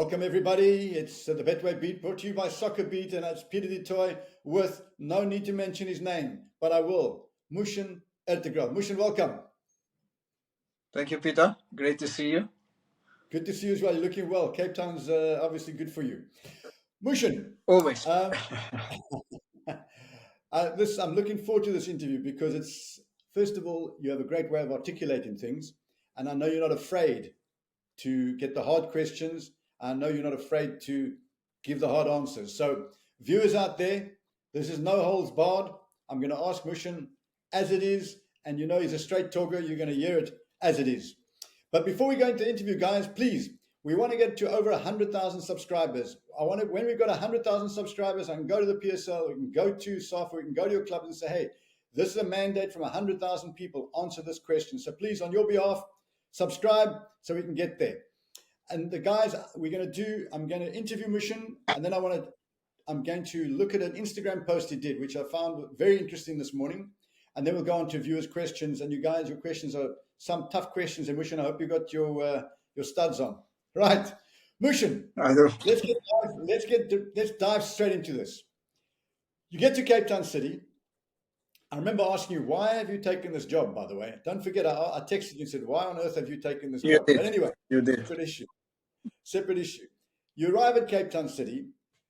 Welcome everybody. It's the Betway Beat brought to you by SoccerBeat, and it's Peter du Toit with no need to mention his name, but I will. Mushin Ertugral. Mushin, welcome. Thank you, Peter. Great to see you. Good to see you as well. You're looking well. Cape Town's obviously good for you. Mushin. Always. I'm looking forward to this interview because it's, first of all, you have a great way of articulating things, and I know you're not afraid to get the hard questions. I know you're not afraid to give the hard answers. So viewers out there, this is no holds barred. I'm going to ask Mushin as it is, and you know he's a straight talker. You're going to hear it as it is. But before we go into the interview, guys, please, we want to get to over 100,000 subscribers. When we've got 100,000 subscribers, I can go to the PSL, we can go to SAFA, we can go to your club and say, hey, this is a mandate from 100,000 people. Answer this question. So please, on your behalf, subscribe so we can get there. And the guys, I'm going to interview Mushin, and then I'm going to look at an Instagram post he did, which I found very interesting this morning. And then we'll go on to viewers' questions. And you guys, your questions are some tough questions. And Mushin, I hope you got your studs on. Right, Mushin, let's dive straight into this. You get to Cape Town City. I remember asking you, why have you taken this job, by the way? Don't forget, I texted you and said, why on earth have you taken this job? Did. But anyway, you did. Separate issue. You arrive at Cape Town City.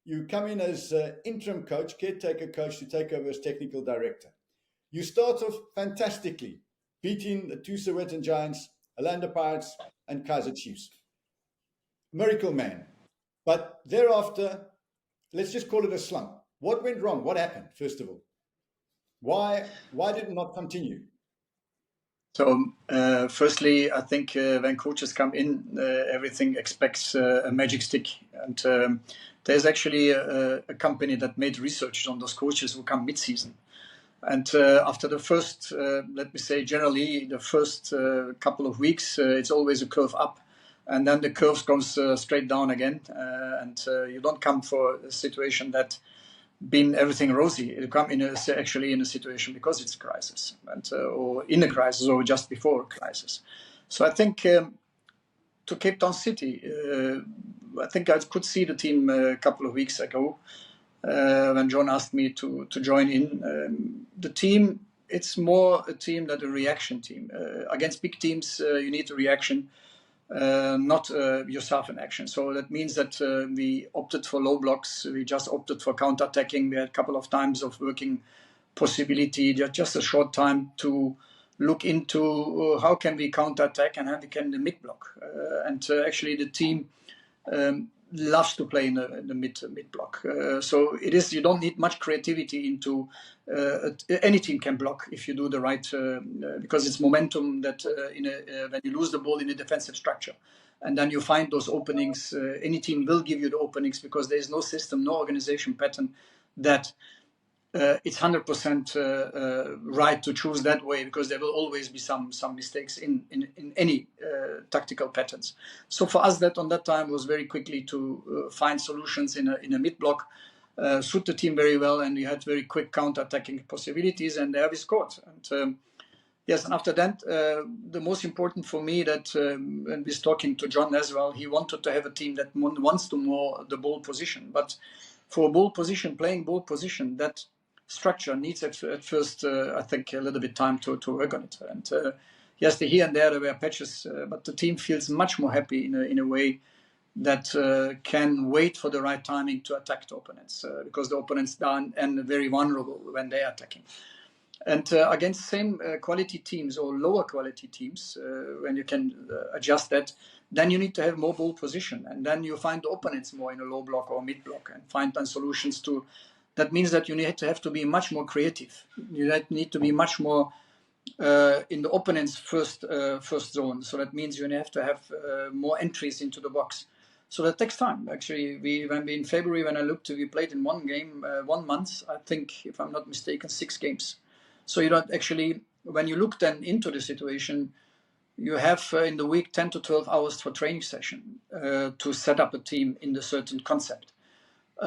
You come in as interim coach, caretaker coach, to take over as technical director. You start off fantastically, beating the two Sowetan Giants, Orlando Pirates, and Kaizer Chiefs. Miracle man. But thereafter, let's just call it a slump. What went wrong? What happened, first of all? Why did it not continue? So, firstly, I think when coaches come in, everything expects a magic stick. And there's actually a company that made research on those coaches who come mid-season. And after the first, let me say, generally, the first couple of weeks, it's always a curve up. And then the curve goes straight down again. And you don't come for a situation that been everything rosy. You come actually in a situation because it's a crisis, and or in a crisis or just before a crisis. So I think to Cape Town City, I think I could see the team a couple of weeks ago when John asked me to join in. The team, it's more a team than a reaction team. Against big teams, you need a reaction. Not yourself in action. So that means that we opted for low blocks. We just opted for counter-attacking. We had a couple of times of working possibility, just a short time to look into how can we counter-attack and how we can the mid-block. And actually the team loves to play in the mid-block. So it is, you don't need much creativity into, any team can block if you do the right, because it's momentum that when you lose the ball in a defensive structure. And then you find those openings, any team will give you the openings because there is no system, no organization pattern that it's 100% right to choose that way, because there will always be some mistakes in any tactical patterns. So for us, that on that time was very quickly to find solutions in a mid block, suit the team very well, and we had very quick counter-attacking possibilities, and there we scored. And yes, and after that, the most important for me that when we was talking to John as well, he wanted to have a team that wants to more the ball position, but for ball position, playing ball position, that structure needs at first, I think, a little bit time to work on it. And yes, here and there were patches, but the team feels much more happy in a way that can wait for the right timing to attack the opponents, because the opponents are and very vulnerable when they are attacking. And against same quality teams or lower quality teams, when you can adjust that, then you need to have more ball position, and then you find the opponents more in a low block or mid block and find then solutions to. That means that you need to have to be much more creative. You need to be much more in the opponent's first zone. So that means you have to have more entries into the box. So that takes time. Actually, when we in February, when I looked, we played in one game, 1 month, I think, if I'm not mistaken, 6 games. So you don't actually, when you look then into the situation, you have in the week 10 to 12 hours for training session to set up a team in the certain concept.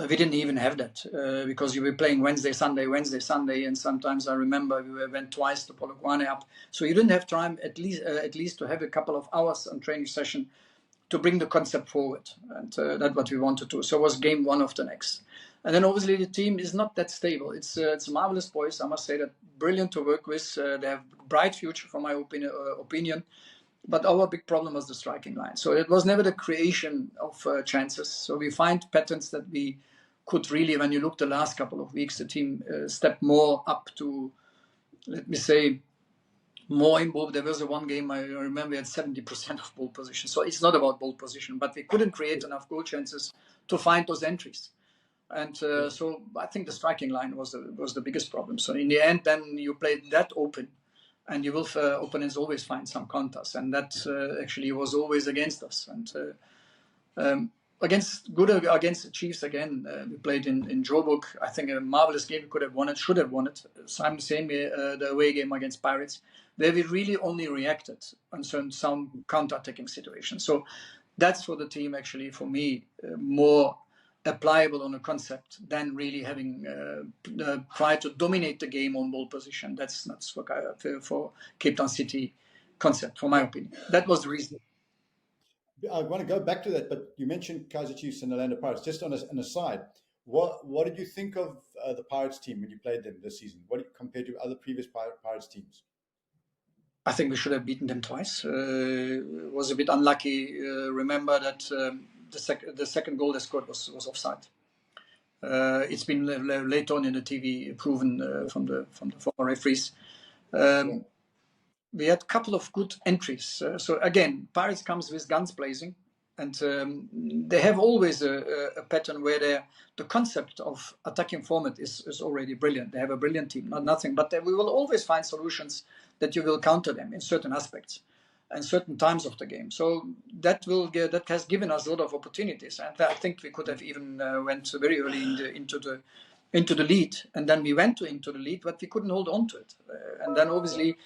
We didn't even have that because you were playing Wednesday, Sunday, and sometimes I remember we went twice to Polokwane up. So you didn't have time at least to have a couple of hours on training session to bring the concept forward, and that's what we want to do. So it was game one of the next. And then obviously the team is not that stable. It's marvelous boys, I must say that, brilliant to work with. They have bright future, from my opinion. But our big problem was the striking line. So it was never the creation of chances. So we find patterns that we could really, when you look the last couple of weeks, the team stepped more up to, let me say, more in ball. There was one game I remember we had 70% of ball position. So it's not about ball position, but we couldn't create enough goal chances to find those entries. And so I think the striking line was the biggest problem. So in the end, then you played that open, and you will opponents always find some counters, and that actually was always against us. And against the Chiefs again, we played in Joburg. I think a marvelous game. We could have won it, should have won it. Same the away game against Pirates, where we really only reacted on some counter-attacking situations. So that's for the team, actually, for me, more applicable on a concept than really having tried to dominate the game on ball position. That's for Cape Town City concept, for my opinion. That was the reason. I want to go back to that, but you mentioned Kaizer Chiefs and Orlando Pirates. Just on an aside, what did you think of the Pirates team when you played them this season? Compared to other previous Pirates teams? I think we should have beaten them twice. Was a bit unlucky. Remember that the second goal they scored was offside. It's been later on in the TV proven from the former referees. We had a couple of good entries. So again, Pirates comes with guns blazing, and they have always a pattern where the concept of attacking format is already brilliant. They have a brilliant team, nothing, but we will always find solutions that you will counter them in certain aspects and certain times of the game. So that has given us a lot of opportunities, and I think we could have even went very early into the lead, and then we went into the lead, but we couldn't hold on to it, and then obviously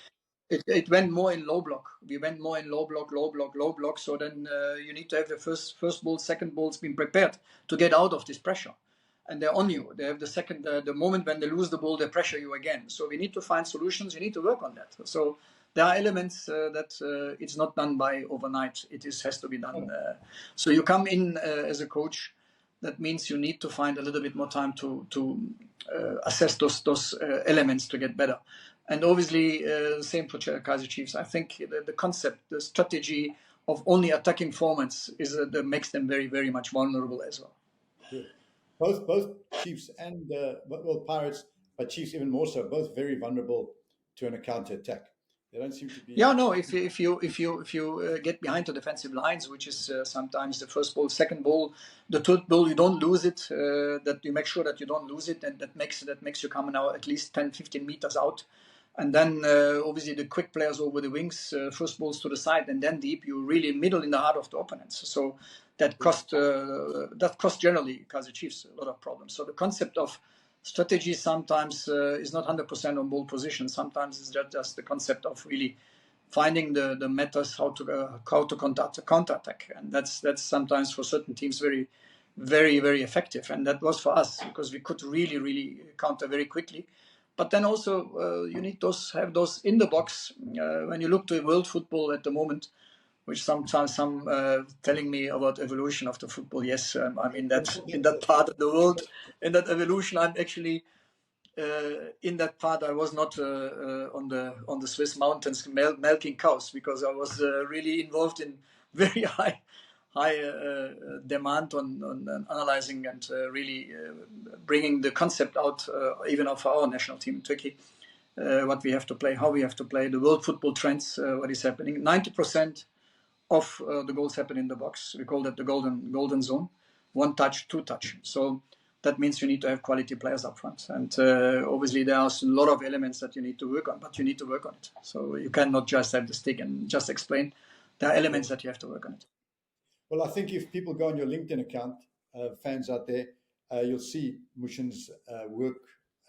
it went more in low block. We went more in low block. So then you need to have the first ball, second balls being prepared to get out of this pressure. And they're on you. They have the second, the moment when they lose the ball, they pressure you again. So we need to find solutions. You need to work on that. So there are elements that it's not done by overnight. It has to be done. So you come in as a coach. That means you need to find a little bit more time to assess those elements to get better. And obviously, same for Kaizer Chiefs. I think the concept, the strategy of only attacking formats that makes them very, very much vulnerable as well. Good. Both Chiefs and Pirates, but Chiefs even more so, both very vulnerable to an counter attack. They don't seem to be. Yeah, no. If you get behind the defensive lines, which is sometimes the first ball, second ball, the third ball, you don't lose it. That you make sure that you don't lose it, and that makes you come now at least 10, 15 meters out. And then obviously the quick players over the wings, first balls to the side, and then deep. You really middle in the heart of the opponents. So that cost generally Kaizer Chiefs a lot of problems. So the concept of strategy sometimes is not 100% on ball position. Sometimes it's just the concept of really finding the methods how to counter attack, and that's sometimes for certain teams very, very, very effective. And that was for us because we could really counter very quickly. But then also you need have those in the box. When you look to world football at the moment, which sometimes some telling me about evolution of the football. Yes, I'm in that part of the world. In that evolution, I'm actually in that part. I was not on the Swiss mountains milking cows, because I was really involved in very high demand on analyzing and really bringing the concept out, even of our national team in Turkey, what we have to play, how we have to play, the world football trends, what is happening. 90% of the goals happen in the box. We call that the golden zone, 1 touch, 2 touch. So that means you need to have quality players up front. And obviously there are a lot of elements that you need to work on, but you need to work on it. So you cannot just have the stick and just explain. There are elements that you have to work on it. Well, I think if people go on your LinkedIn account, fans out there, you'll see Mushin's work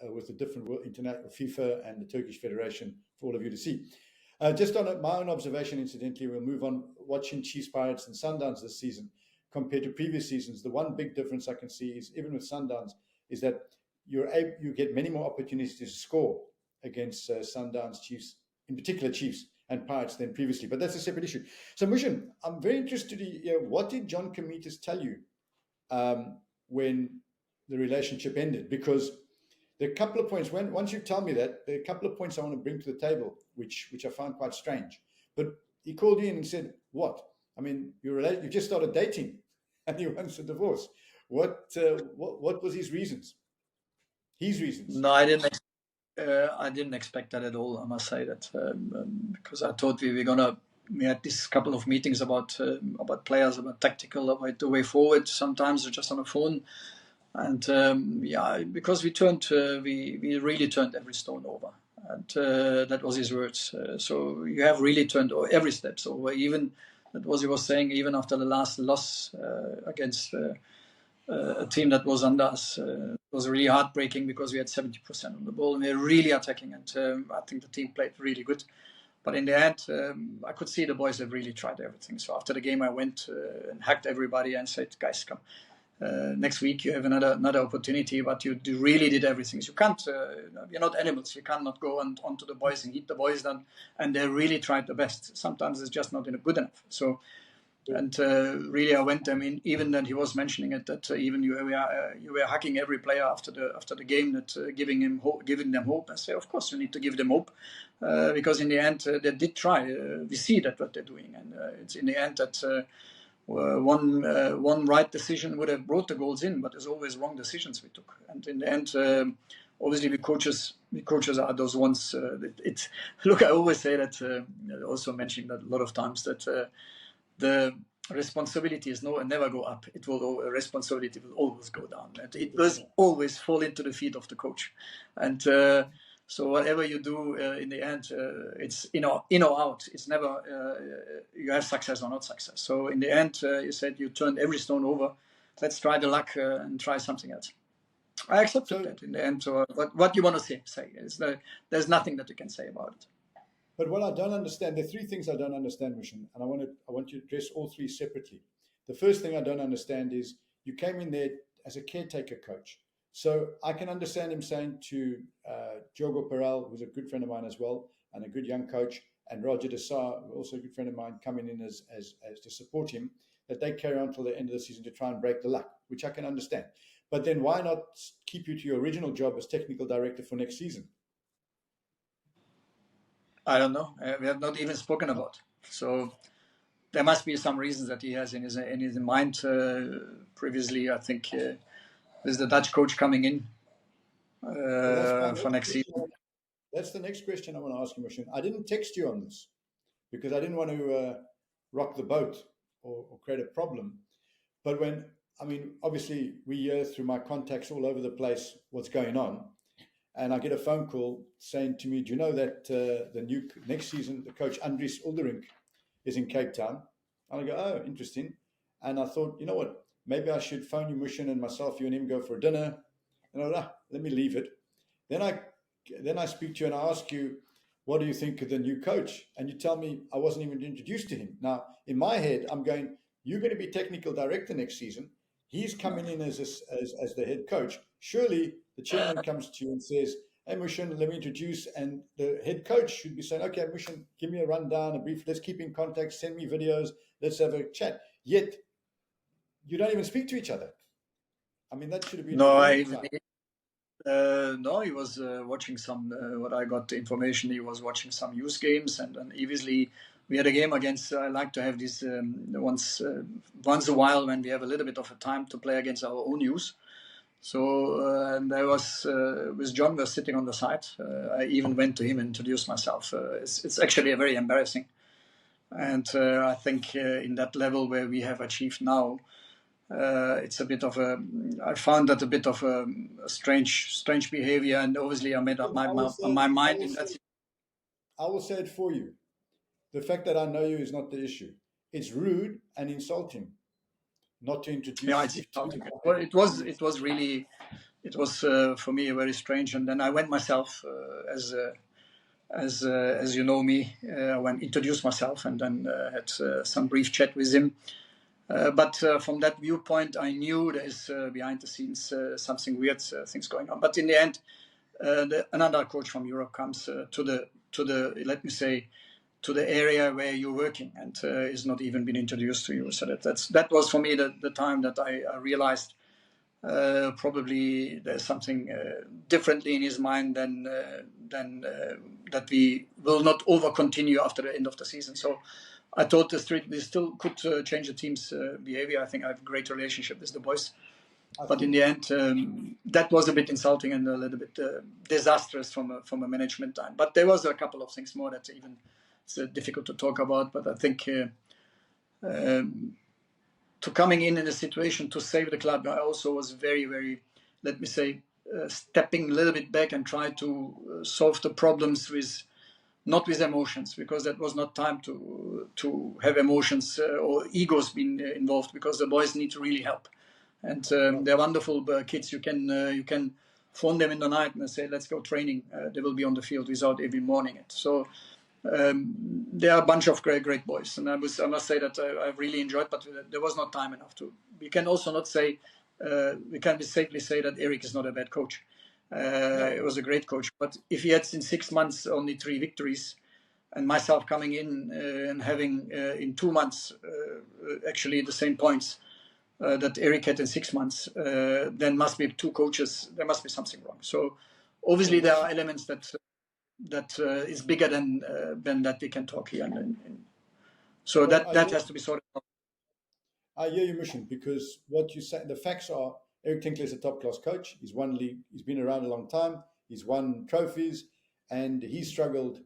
with the different international FIFA and the Turkish Federation for all of you to see. Just on my own observation, incidentally, we'll move on. Watching Chiefs, Pirates, and Sundowns this season compared to previous seasons, the one big difference I can see is, even with Sundowns, is that you get many more opportunities to score against Sundowns, Chiefs, in particular Chiefs, and Pirates than previously. But that's a separate issue. So, Mushin, I'm very interested to hear, what did John Comitas tell you when the relationship ended? Because there are a couple of points. Once you tell me that, there are a couple of points I want to bring to the table, which I found quite strange. But he called you in and said, "What? I mean, you just started dating, and he wants a divorce. What was his reasons? His reasons?" No, I didn't. I didn't expect that at all. I must say that because I thought we had this couple of meetings about players, about tactical, about the way forward. Sometimes just on the phone, and because we really turned every stone over, and that was his words. So you have really turned every step over. Even that was he was saying. Even after the last loss against. A team that was under us. It was really heartbreaking because we had 70% on the ball and we were really attacking, and I think the team played really good. But in the end, I could see the boys have really tried everything. So after the game, I went and hugged everybody and said, "Guys, come. Next week you have another opportunity, but you really did everything. You can't. You're not animals. You cannot go onto the boys and hit the boys then." And they really tried the best. Sometimes it's just not good enough. So. And really, I went. I mean, even that he was mentioning it, that even you were hugging every player after the game, that giving them hope. I say, of course, you need to give them hope because in the end they did try. We see that what they're doing, and it's in the end that one right decision would have brought the goals in, but there's always wrong decisions we took. And in the end, obviously, we coaches are those ones. Look, I always say that. Also mentioning that a lot of times that. The responsibility is never go up. Responsibility will always go down. And it will always fall into the feet of the coach. And so whatever you do in the end, it's in or out. It's never you have success or not success. So in the end, you said you turned every stone over. Let's try the luck and try something else. I accepted that in the end. So what you want to say is there's nothing that you can say about it. But what I don't understand, there are three things I don't understand, Mushin, and I want you to address all three separately. The first thing I don't understand is you came in there as a caretaker coach. So I can understand him saying to Diogo Peral, who's a good friend of mine as well, and a good young coach, and Roger de Sá, also a good friend of mine, coming in as to support him, that they carry on till the end of the season to try and break the luck, which I can understand. But then why not keep you to your original job as technical director for next season? I don't know. We have not even spoken about. So there must be some reasons that he has in his mind. Previously, I think there's the Dutch coach coming in for next season. That's the next question I want to ask you, Mushin. I didn't text you on this because I didn't want to rock the boat or create a problem. But obviously we hear through my contacts all over the place what's going on. And I get a phone call saying to me, "Do you know that the new next season, the coach Andries Ulderink is in Cape Town?" And I go, "Oh, interesting." And I thought, you know what? Maybe I should phone you, Mushin, and myself, you and him go for a dinner. And I thought, let me leave it. Then I speak to you and I ask you, "What do you think of the new coach?" And you tell me I wasn't even introduced to him. Now, in my head, I'm going, "You're going to be technical director next season. He's coming in as the head coach. Surely the chairman comes to you and says, 'Hey, Mushin, let me introduce,' and the head coach should be saying, 'Okay, Mushin, give me a rundown, a brief, let's keep in contact, send me videos, let's have a chat.' Yet you don't even speak to each other. I mean, that should have been No, he was watching some. What I got the information, he was watching some youth games, and obviously we had a game against. I like to have this once a while when we have a little bit of a time to play against our own youth. So and I was with John was sitting on the side. I even went to him and introduced myself. It's actually very embarrassing, and I think in that level where we have achieved now. It's a bit of I found that a bit of a strange behavior, and obviously I made up my mind in that. I will say it for you. The fact that I know you is not the issue. It's rude and insulting not to introduce. Yeah, it's insulting. Well, it was really, for me very strange. And then I went myself as you know me. I went introduced myself and then had some brief chat with him. But from that viewpoint, I knew there is behind the scenes something weird things going on. But in the end, another coach from Europe comes to the let me say to the area where you're working, and is not even been introduced to you. So that was for me the time that I realized probably there's something differently in his mind than that we will not over continue after the end of the season. So I thought we still could change the team's behavior. I think I have a great relationship with the boys. But in the end, that was a bit insulting and a little bit disastrous from a management time. But there was a couple of things more that even it's difficult to talk about. But I think to coming in a situation to save the club, I also was very, very, let me say, stepping a little bit back and try to solve the problems with not with emotions, because that was not time to have emotions or egos being involved, because the boys need to really help. And they're wonderful kids. You can phone them in the night and say, let's go training. They will be on the field without even morning it. So they are a bunch of great boys. And I must say that I really enjoyed, but there was not time enough to. We can also not say, we can safely say that Eric is not a bad coach. It was a great coach. But if he had in 6 months only 3 victories, and myself coming in and having in 2 months actually the same points, that Eric had in 6 months, then must be 2 coaches. There must be something wrong. So obviously there are elements that is bigger than that we can talk here. So that has to be sorted out. I hear you, Mushin, because what you say, the facts are Eric Tinkler is a top class coach. He's won league. He's been around a long time. He's won trophies, and he struggled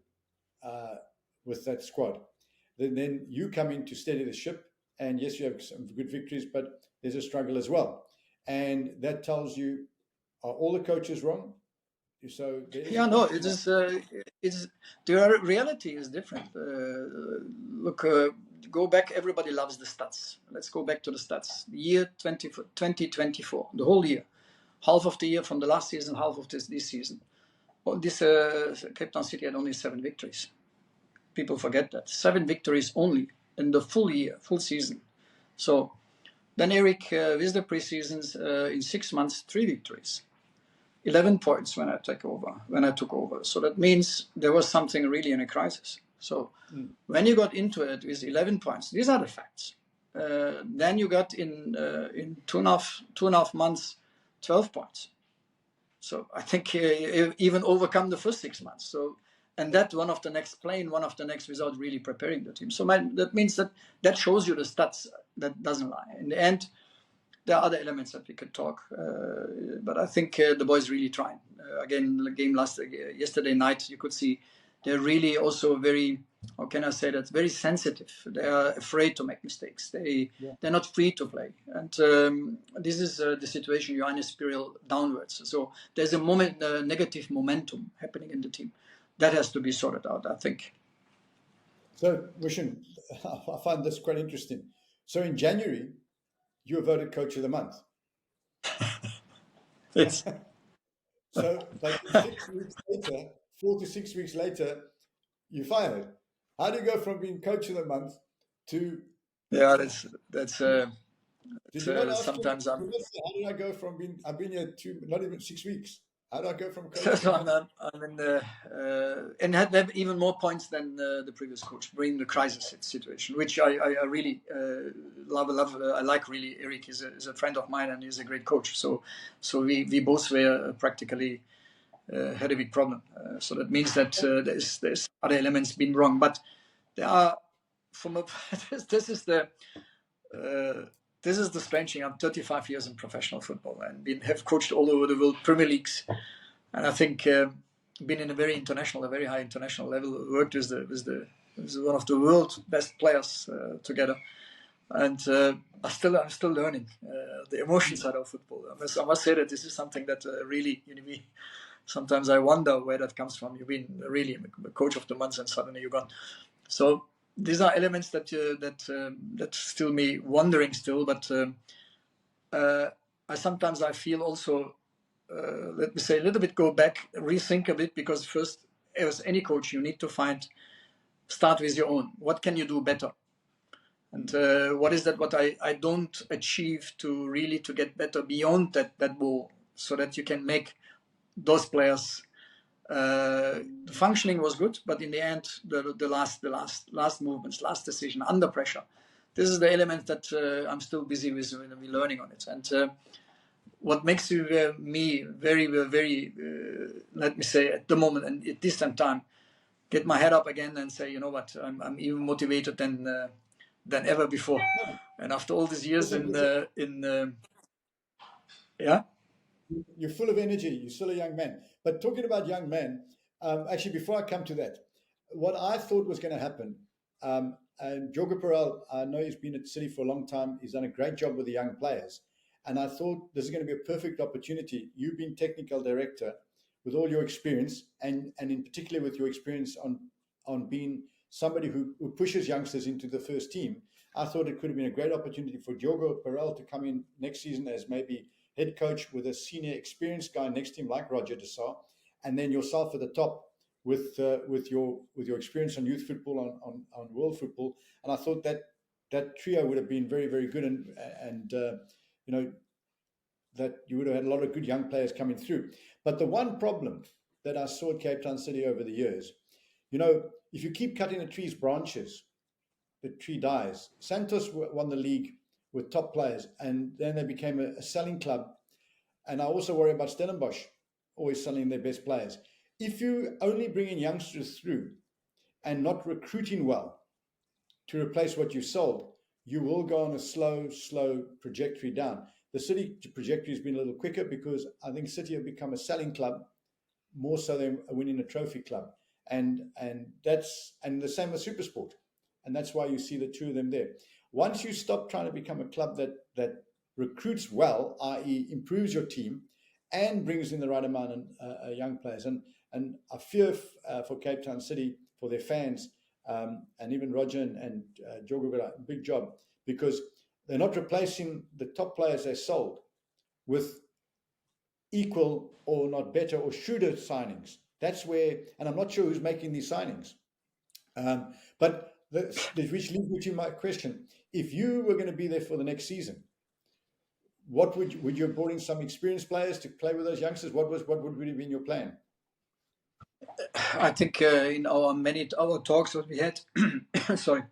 with that squad. Then you come in to steady the ship. And yes, you have some good victories, but there's a struggle as well. And that tells you, are all the coaches wrong? So it is. The reality is different. Look, go back. Everybody loves the stats. Let's go back to the stats. The year 2024, the whole year, half of the year from the last season, half of this season. Well, Cape Town City had only 7 victories. People forget that 7 victories only in the full year, full season. So then Eric, with the preseasons, in 6 months, 3 victories, 11 points when I took over. So that means there was something really in a crisis. So when you got into it with 11 points, these are the facts. Then you got in 2.5 months, 12 points. So I think even overcome the first 6 months. So. And that one of the next playing, one of the next without really preparing the team. So that means that shows you the stats. That doesn't lie. In the end, there are other elements that we could talk. But I think the boys really trying. Again, the game yesterday night, you could see they're really also very, how can I say that, very sensitive. They are afraid to make mistakes. They're not free to play. And this is the situation, you're in a spiral downwards. So there's a negative momentum happening in the team. That has to be sorted out, I think. So, Mushin, I find this quite interesting. So in January, you were voted Coach of the Month. Yes. So, like 6 weeks later, 4 to 6 weeks later, you fired. How do you go from being Coach of the Month to? Yeah, that's. Did you not ask sometimes him, how did I go from being? I've been here not even 6 weeks. How do I go from coach? I'm in the and had even more points than the previous coach, bringing the crisis situation, which I really love. I like really. Eric is a friend of mine and he's a great coach. So we both were practically had a big problem. So that means that there's other elements been wrong, but there are this is the strange thing. I'm 35 years in professional football and have coached all over the world, Premier Leagues, and I think been in a very high international level. Worked with one of the world's best players together, and I'm still learning the emotion side of football. I must say that this is something that really, sometimes I wonder where that comes from. You've been really a coach of the month and suddenly you're gone. So. These are elements that still me wondering still, but I feel also, let me say, a little bit go back, rethink a bit, because first, as any coach, you need to start with your own. What can you do better? And what is that what I don't achieve to get better beyond that goal, so that you can make those players The functioning was good, but in the end, the last movements, last decision under pressure. This is the element that I'm still busy with learning on it. And what makes me very, very, let me say, at the moment and at this time, get my head up again and say, you know what, I'm even motivated than ever before. And after all these years yeah. You're full of energy. You're still a young man. But talking about young men, actually, before I come to that, what I thought was going to happen, and Jorge Peral, I know he's been at City for a long time. He's done a great job with the young players. And I thought this is going to be a perfect opportunity. You've been technical director with all your experience, and in particular with your experience on being somebody who pushes youngsters into the first team. I thought it could have been a great opportunity for Jorge Peral to come in next season as maybe head coach with a senior experienced guy next to him like Roger de Sá, and then yourself at the top with your experience on youth football, on world football. And I thought that trio would have been very, very good, and you know, that you would have had a lot of good young players coming through. But the one problem that I saw at Cape Town City over the years, you know, if you keep cutting a tree's branches, the tree dies. Santos won the league with top players, and then they became a selling club. And I also worry about Stellenbosch always selling their best players. If you only bring in youngsters through and not recruiting well to replace what you sold, you will go on a slow trajectory down. The City trajectory has been a little quicker because I think City have become a selling club more so than winning a trophy club. And the same with Supersport. And that's why you see the two of them there. Once you stop trying to become a club that recruits well, i.e. improves your team and brings in the right amount of young players. And I fear for Cape Town City, for their fans, and even Roger and Jorge got a big job, because they're not replacing the top players they sold with equal or not better or shrewder signings. That's where, and I'm not sure who's making these signings. But which leads me to my question. If you were going to be there for the next season, what would you have brought in some experienced players to play with those youngsters? What would have been your plan? I think in our talks what we had, sorry,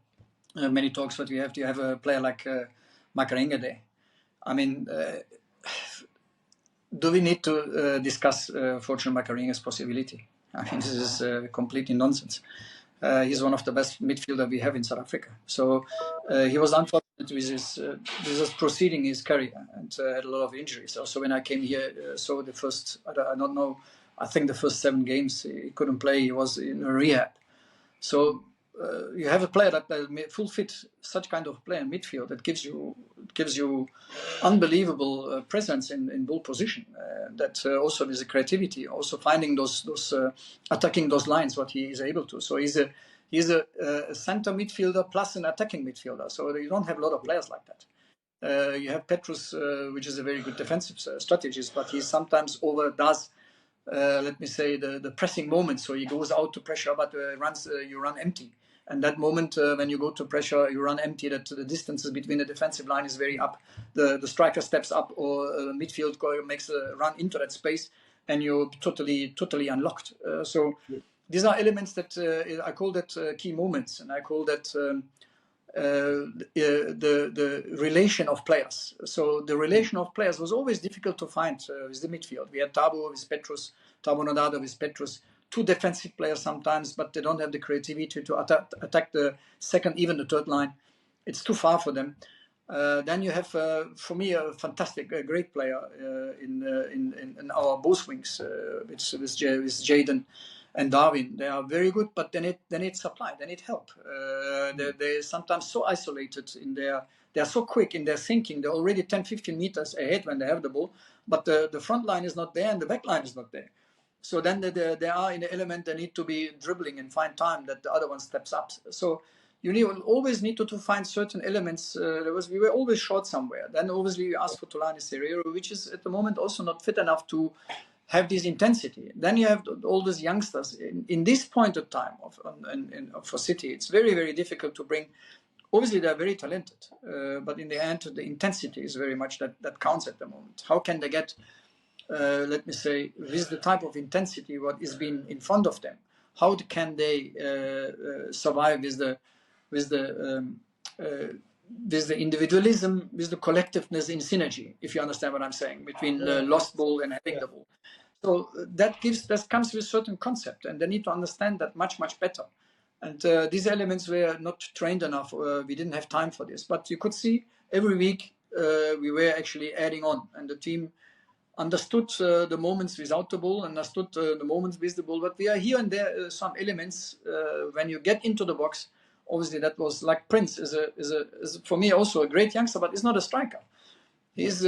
many talks what we have, you have a player like Macarenga there. I mean, do we need to discuss Fortune Macarenga's possibility? I mean, this is completely nonsense. He's one of the best midfielder we have in South Africa. So he was unfortunate with his proceeding his career and had a lot of injuries. Also, when I came here, so the first, I don't know, I think the first 7 games he couldn't play. He was in a rehab. So you have a player that full fit, such kind of player in midfield that gives you unbelievable presence in ball position. That also with the creativity, also finding those attacking those lines, what he is able to. So he's a center midfielder plus an attacking midfielder. So you don't have a lot of players like that. You have Petrus, which is a very good defensive strategist, but he sometimes overdoes. Let me say the pressing moment. So he goes out to pressure, but you run empty. And that moment when you go to pressure, you run empty. That the distances between the defensive line is very up. The striker steps up, or midfield makes a run into that space, and you're totally unlocked. So these are elements that I call that key moments, and I call that the relation of players. So the relation of players was always difficult to find with the midfield. We had Thabo with Petrus, Thabo Nodada with Petrus, 2 defensive players sometimes, but they don't have the creativity to attack the second, even the third line. It's too far for them. Then you have, for me, a fantastic, great player in our both wings, with Jaden and Darwin. They are very good, but they need supply, they need help. They're sometimes so isolated they're so quick in their thinking. They're already 10, 15 meters ahead when they have the ball, but the front line is not there and the back line is not there. So then they are in the element, they need to be dribbling and find time that the other one steps up. So you always need to find certain elements. We were always short somewhere. Then obviously you ask for Tolani Serero, which is at the moment also not fit enough to have this intensity. Then you have all these youngsters. In this point of time for City, it's very, very difficult to bring. Obviously, they're very talented, but in the end, the intensity is very much that counts at the moment. How can they get let me say, with the type of intensity what is being in front of them. How can they survive with the um, uh, with the individualism, with the collectiveness in synergy, if you understand what I'm saying, between the lost ball and having the ball. So that comes with certain concept, and they need to understand that much better. And these elements were not trained enough. We didn't have time for this, but you could see every week we were actually adding on, and the team understood the moments without the ball, understood the moments with the ball. But we are here and there some elements when you get into the box. Obviously, that was like Prince is for me also a great youngster, but he's not a striker. He's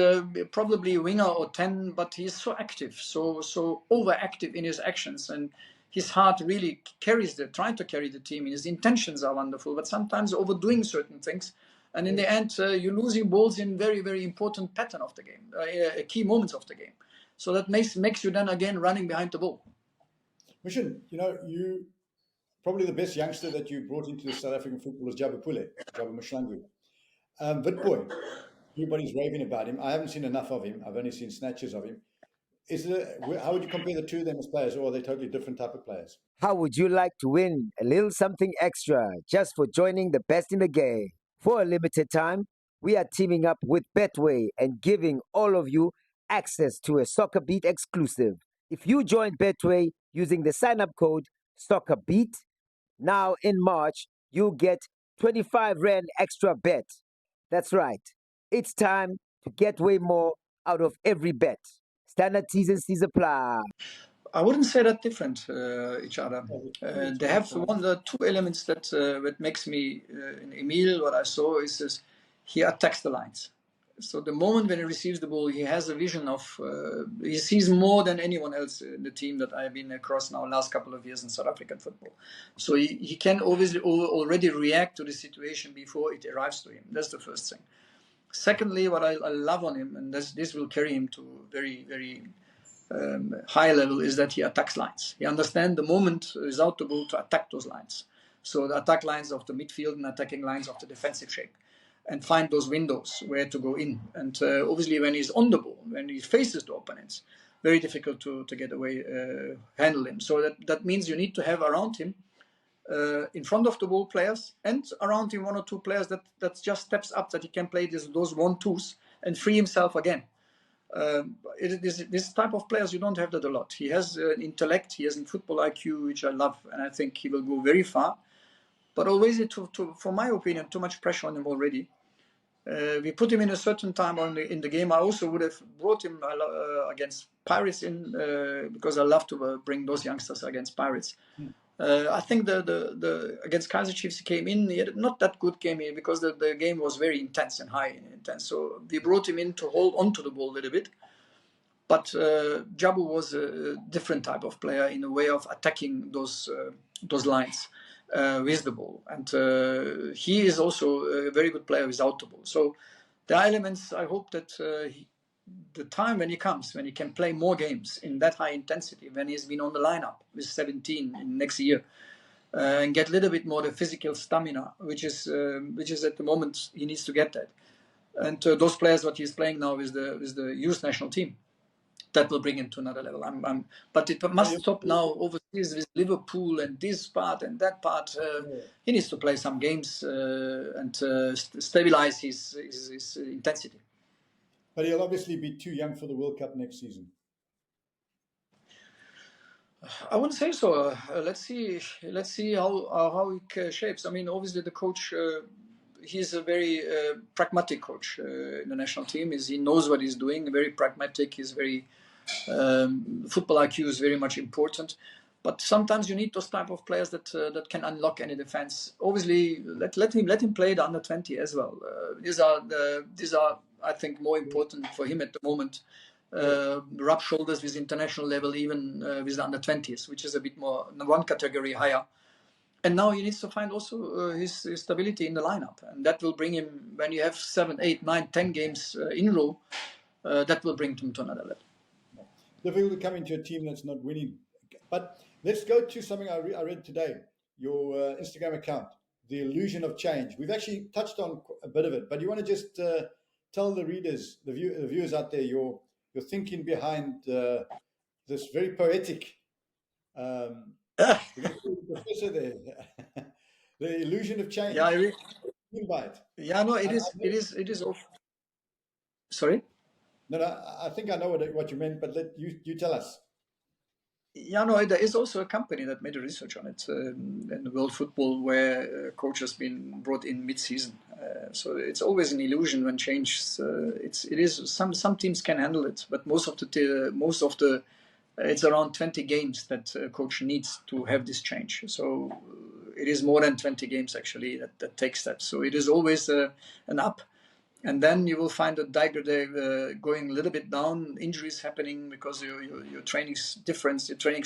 probably a winger or 10, but he's so active, so overactive in his actions, and his heart really trying to carry the team. His intentions are wonderful, but sometimes overdoing certain things. And in the end, you're losing balls in very important pattern of the game, key moments of the game. So that makes you then again running behind the ball. Mushin, you probably the best youngster that you brought into the South African football is Jabba Mashlangu. Witbooi, everybody's raving about him. I haven't seen enough of him. I've only seen snatches of him. How would you compare the two of them as players, or are they totally different type of players? How would you like to win a little something extra just for joining the best in the game? For a limited time, we are teaming up with Betway and giving all of you access to a SoccerBeat exclusive. If you join Betway using the sign-up code SoccerBeat, now in March, you'll get 25 Rand extra bet. That's right. It's time to get way more out of every bet. Standard T's and C's apply. I wouldn't say that different each other. They have the two elements that makes me in Emile. What I saw is he attacks the lines. So the moment when he receives the ball, he has a vision of he sees more than anyone else in the team that I've been across now last couple of years in South African football. So he can obviously already react to the situation before it arrives to him. That's the first thing. Secondly, what I love on him, and this will carry him to very high level, is that he attacks lines. He understands the moment without the ball to attack those lines. So the attack lines of the midfield and attacking lines of the defensive shape, and find those windows where to go in. And obviously when he's on the ball, when he faces the opponents, very difficult to get away, handle him. So that means you need to have around him, in front of the ball players, and around him one or two players that just steps up, that he can play those 1-2s and free himself again. This type of players, you don't have that a lot. He has intellect, he has a football IQ, which I love, and I think he will go very far. But always, for my opinion, too much pressure on him already. We put him in a certain time in the game. I also would have brought him against Pirates in because I love to bring those youngsters against Pirates. I think the against Kaizer Chiefs he came in. He had not that good game here because the game was very intense and high and intense. So we brought him in to hold on to the ball a little bit. But Jabu was a different type of player in a way of attacking those lines with the ball, and he is also a very good player without the ball. So there are elements. I hope that the time when he comes, when he can play more games in that high intensity, when he's been on the lineup with 17 in next year, and get a little bit more the physical stamina, which is at the moment he needs to get that. And those players what he's playing now with the youth national team, that will bring him to another level. But it must stop now overseas with Liverpool and this part and that part. He needs to play some games and stabilize his intensity. But he'll obviously be too young for the World Cup next season. I wouldn't say so. Let's see how it shapes. I mean, obviously the coach, he's a very pragmatic coach in the national team. He knows what he's doing. Very pragmatic. He's very football IQ is very much important. But sometimes you need those type of players that can unlock any defense. Obviously, let him play the under 20 as well. These are I think more important for him at the moment. Rub shoulders with international level, even with the under 20s, which is a bit more one category higher. And now he needs to find also his stability in the lineup, and that will bring him, when you have 7, 8, 9, 10 games in row, that will bring him to another level. Difficult to come into a team that's not winning. But let's go to something I read today, your Instagram account, the illusion of change. We've actually touched on a bit of it, but you want to just tell the readers, the viewers out there, your your thinking behind this very poetic. We're going to call the professor there. The illusion of change. Yeah, Invite. yeah, no, it And is. It is. It is. Sorry. No, I think I know what you meant, but let you tell us. Yeah, no, there is also a company that made a research on it in the world football where coach has been brought in mid-season. So it's always an illusion when change. It is some teams can handle it, but most of the it's around 20 games that a coach needs to have this change. So it is more than 20 games actually that takes that. So it is always an up. And then you will find a degrade going a little bit down, injuries happening because your training's different, your training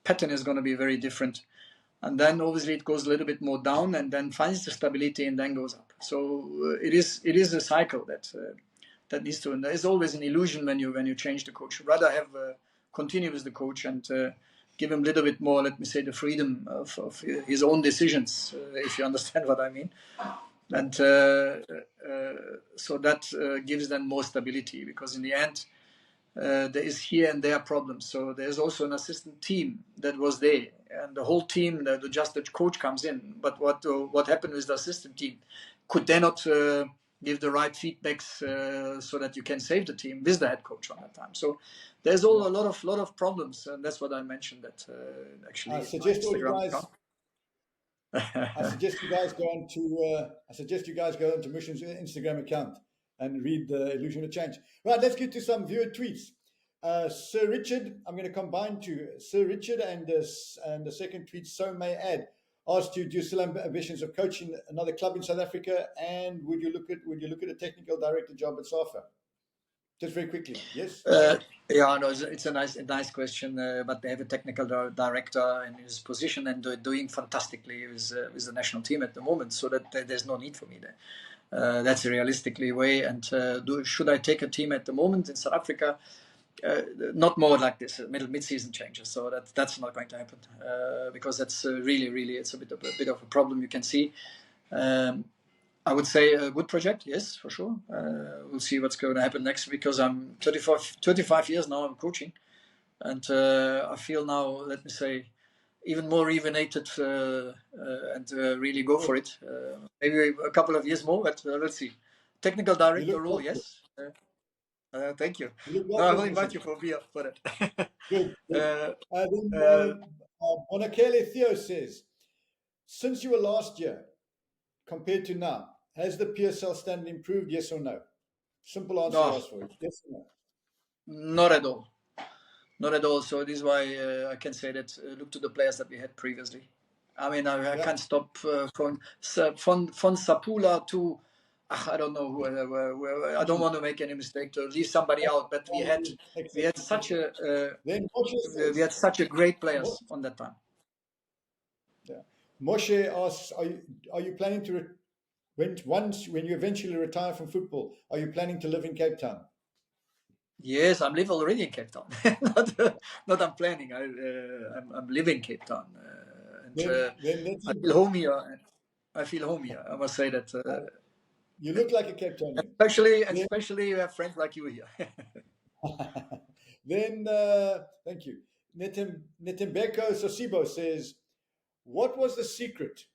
pattern is going to be very different. And then obviously it goes a little bit more down and then finds the stability and then goes up. So it is a cycle that needs to, and there is always an illusion when you change the coach. Rather have continue with the coach and give him a little bit more, let me say, the freedom of his own decisions, if you understand what I mean. And so that gives them more stability because in the end, there is here and there problems. So there's also an assistant team that was there, and the whole team, just the coach comes in. But what happened with the assistant team? Could they not give the right feedbacks so that you can save the team with the head coach on that time? So there's a lot of problems, and that's what I mentioned. That actually, I suggest you guys go on to Mushin's Instagram account and read the Illusion of Change. Right, let's get to some viewer tweets. Sir Richard, I'm going to combine two. Sir Richard and the second tweet, so may add, asked you, do you still have ambitions of coaching another club in South Africa, and would you look at a technical director job at SAFA? Just very quickly, yes. Yeah, no, it's a nice question. But they have a technical director in his position and doing fantastically with the national team at the moment. So that there's no need for me there. That's a realistically way. And should I take a team at the moment in South Africa? Not more like this mid-season changes. So that's not going to happen because that's really it's a bit of a problem. You can see. I would say a good project, yes, for sure. We'll see what's going to happen next because I'm 25 years now I'm coaching. And I feel now, let me say, even more rejuvenated and really go for it. Maybe a couple of years more, but let's see. Technical director role, yes. Thank you. I will invite you for beer for that. Good. Bonakele Theo says, since you were last year, compared to now, has the PSL standard improved, yes or no? Simple answer to ask for it. Yes or no? Not at all. Not at all. So this is why I can say that look to the players that we had previously. I mean, I can't stop from Sapula to, I don't know, I don't want to make any mistake to leave somebody out, but we had such a great players on that time. Yeah. Moshe asks, are you planning to when you eventually retire from football, are you planning to live in Cape Town? Yes, I'm living already in Cape Town. not I'm planning. I'm living in Cape Town. I feel home here. I feel home here. I must say that. You look like a Cape Townian. Especially you have friends like you here. Then, thank you. Netembeko Sosibo says, what was the secret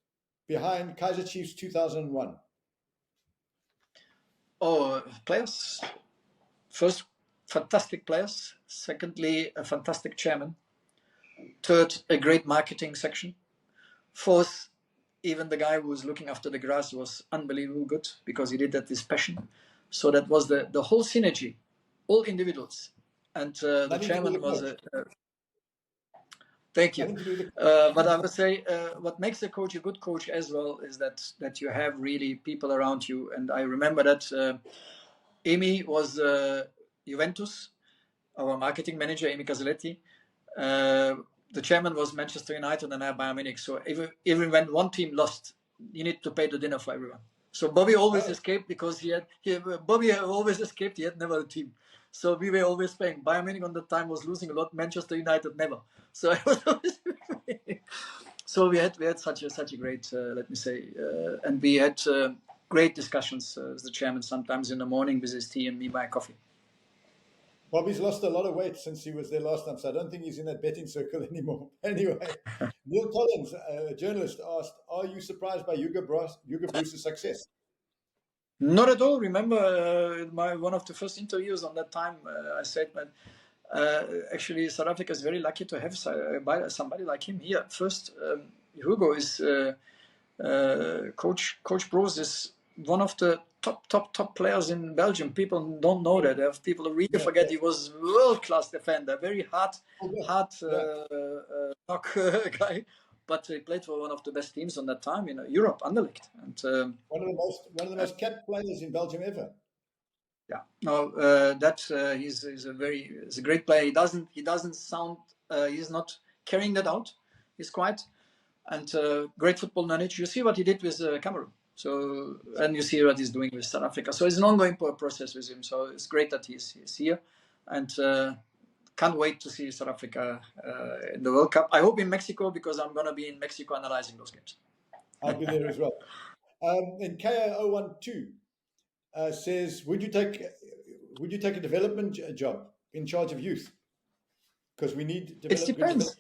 behind Kaizer Chiefs 2001? Oh, players. First, fantastic players. Secondly, a fantastic chairman. Third, a great marketing section. Fourth, even the guy who was looking after the grass was unbelievably good because he did that with passion. So that was the whole synergy, all individuals. And the chairman was thank you. But I would say what makes a coach a good coach as well is that you have really people around you. And I remember that Amy was Juventus, our marketing manager, Amy Casaletti. The chairman was Manchester United and I Bayern Munich. So even when one team lost, you need to pay the dinner for everyone. So Bobby always escaped because Bobby always escaped. He had never a team. So we were always paying. Bayern Munich on the time was losing a lot. Manchester United never. So it was always so we had such a great let me say, and we had great discussions with the chairman sometimes in the morning with his tea and me by coffee. Bobby's lost a lot of weight since he was there last time, so I don't think he's in that betting circle anymore. Anyway, Neil Collins, a journalist, asked, "Are you surprised by Hugo Broos's success?" Not at all. Remember, one of the first interviews on that time, I said, man, actually, South Africa is very lucky to have somebody like him here. First, Hugo is Coach Broos is one of the top players in Belgium. People don't know that. There are people who really forget he was world-class defender, very hard knock guy. But he played for one of the best teams on that time in Europe, Anderlecht, and one of the most capped players in Belgium ever. Yeah, no, he's a great player. He doesn't sound he's not carrying that out. He's quiet and great football knowledge. You see what he did with Cameroon. So, and you see what he's doing with South Africa. So it's an ongoing process with him. So it's great that he's here, and can't wait to see South Africa in the World Cup. I hope in Mexico, because I'm going to be in Mexico analyzing those games. I'll be there as well. And KO012 says, would you take a development job in charge of youth? Because we need It depends.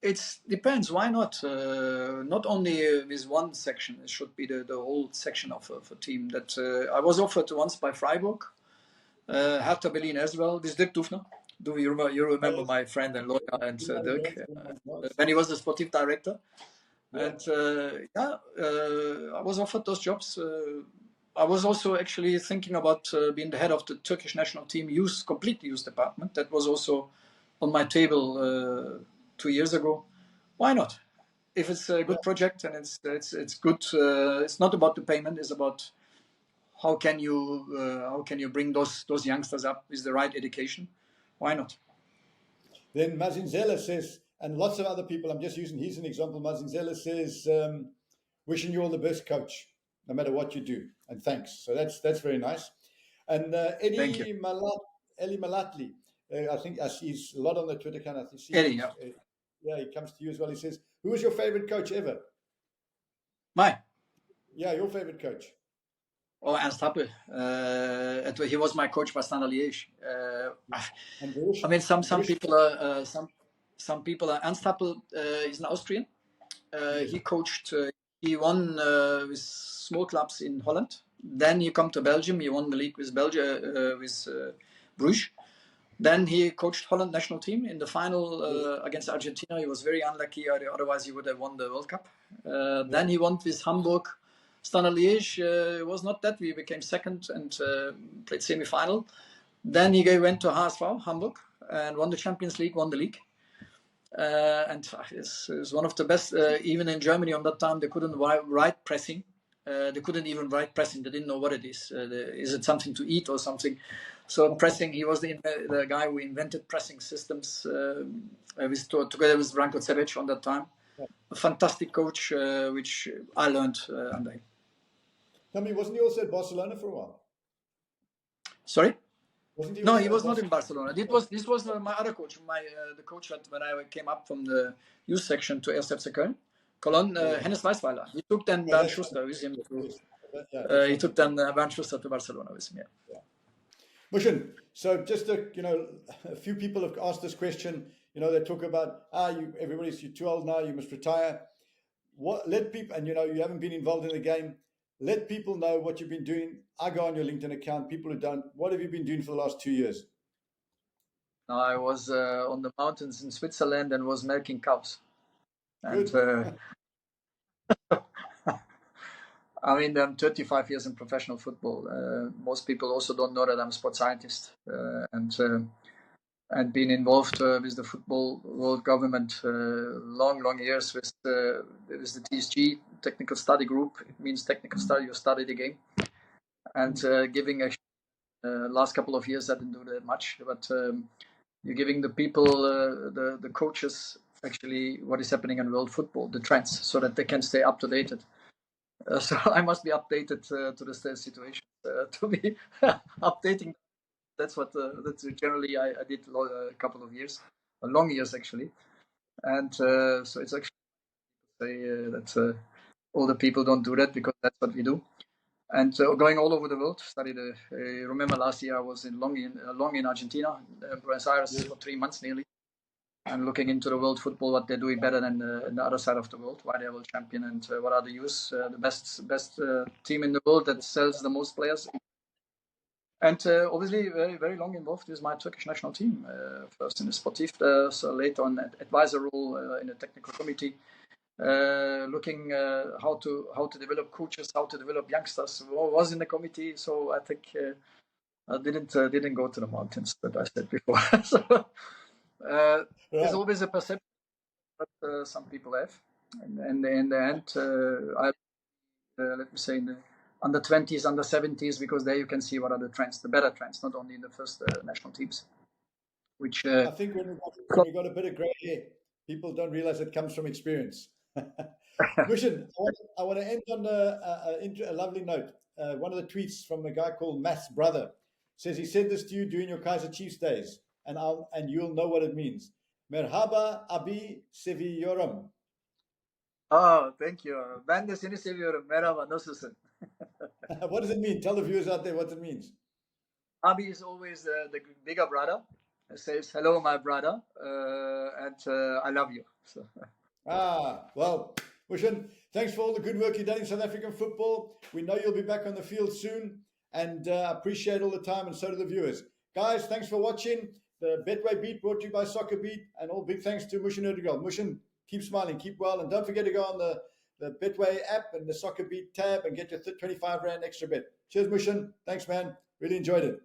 It depends. Why not? Not only with one section. It should be the whole section of a team. That I was offered once by Freiburg, Hertha Berlin as well. With Dirk Doefner. Do you remember my friend and lawyer and Dirk when he was the sportive director? Yeah. And I was offered those jobs. I was also actually thinking about being the head of the Turkish national team complete youth department. That was also on my table 2 years ago. Why not? If it's a good project and it's good, it's not about the payment. It's about how can you bring those youngsters up with the right education. Why not? Then Mazinzela says, and lots of other people, I'm just using, he's an example. Mazinzela says, wishing you all the best, coach, no matter what you do. And thanks. So that's very nice. And Eli Malatli, I think I see he's a lot on the Twitter account. I think Eddie, he comes to you as well. He says, who was your favorite coach ever? Mine? Yeah, your favorite coach. Oh, Ernst Happel. He was my coach by Standard Liège. I mean, some people are some people are. Ernst Happel is an Austrian. He coached. He won with small clubs in Holland. Then he come to Belgium. He won the league with Belgium with Bruges. Then he coached Holland national team in the final against Argentina. He was very unlucky. Otherwise, he would have won the World Cup. Then he won with Hamburg. Standard Liège was not that. We became second and played semi-final. Then he went to HSV, Hamburg, and won the Champions League, won the league. And it's one of the best. Even in Germany on that time, they couldn't write pressing. They couldn't even write pressing. They didn't know what it is. Is it something to eat or something? So pressing, he was the guy who invented pressing systems together with Branko Cebec on that time. A fantastic coach, which I learned under him. Tell me, wasn't he also at Barcelona for a while? Sorry? No, he was not in Barcelona. This was my other coach, the coach when I came up from the youth section to 1. FC Köln. Cologne, Hennes Weisweiler. He took then Bernd Schuster with him. He took then Bernd Schuster to Barcelona with him. Yeah. Muhsin, so just a few people have asked this question. They talk about you're too old now, you must retire. Let people, and you haven't been involved in the game. Let people know what you've been doing. I go on your LinkedIn account. People who don't, what have you been doing for the last 2 years? I was on the mountains in Switzerland and was milking cows. And I mean, I'm 35 years in professional football. Most people also don't know that I'm a sports scientist and been involved with the football world government long years with the TSG, Technical Study Group. It means technical study, you study the game. And giving last couple of years I didn't do that much, but you're giving the people, the coaches, actually what is happening in world football, the trends, so that they can stay up to date. So I must be updated to the situation to be updating. That's what that's generally I did a couple of years, long years actually, and so it's actually say that older people don't do that because that's what we do. and going all over the world. Studied. Remember last year I was in long in Argentina, Buenos Aires for 3 months nearly, and looking into the world football, what they're doing better than the other side of the world, why they're world champion, and what are the youth, the best team in the world that sells the most players. And obviously very, very long involved with my Turkish national team, first in the Sportif, so later on advisor role in the technical committee, looking how to develop coaches, how to develop youngsters. Was in the committee, so I think I didn't go to the mountains that I said before. So there's always a perception that some people have, and in the end, I let me say in the under 20s, under 70s, because there you can see what are the trends, the better trends, not only in the first national teams. Which I think when we got a bit of grey hair, people don't realize it comes from experience. Mushin, I want to end on a lovely note. One of the tweets from a guy called Matt's brother says he said this to you during your Kaizer Chiefs days, and you'll know what it means. Merhaba abi seviyorum. Oh, thank you. Ben de seni seviyorum. Merhaba, nasılsın? What does it mean? Tell the viewers out there what it means. Abi is always the bigger brother. It says, hello, my brother, and I love you. So. Well, Mushin, thanks for all the good work you've done in South African football. We know you'll be back on the field soon, and appreciate all the time, and so do the viewers. Guys, thanks for watching. The Betway Beat brought to you by SoccerBeat, and all big thanks to Mushin Ertugral. Mushin, keep smiling, keep well, and don't forget to go on the Betway app and the SoccerBeat tab and get your 25 Rand extra bet. Cheers, Mushin. Thanks, man. Really enjoyed it.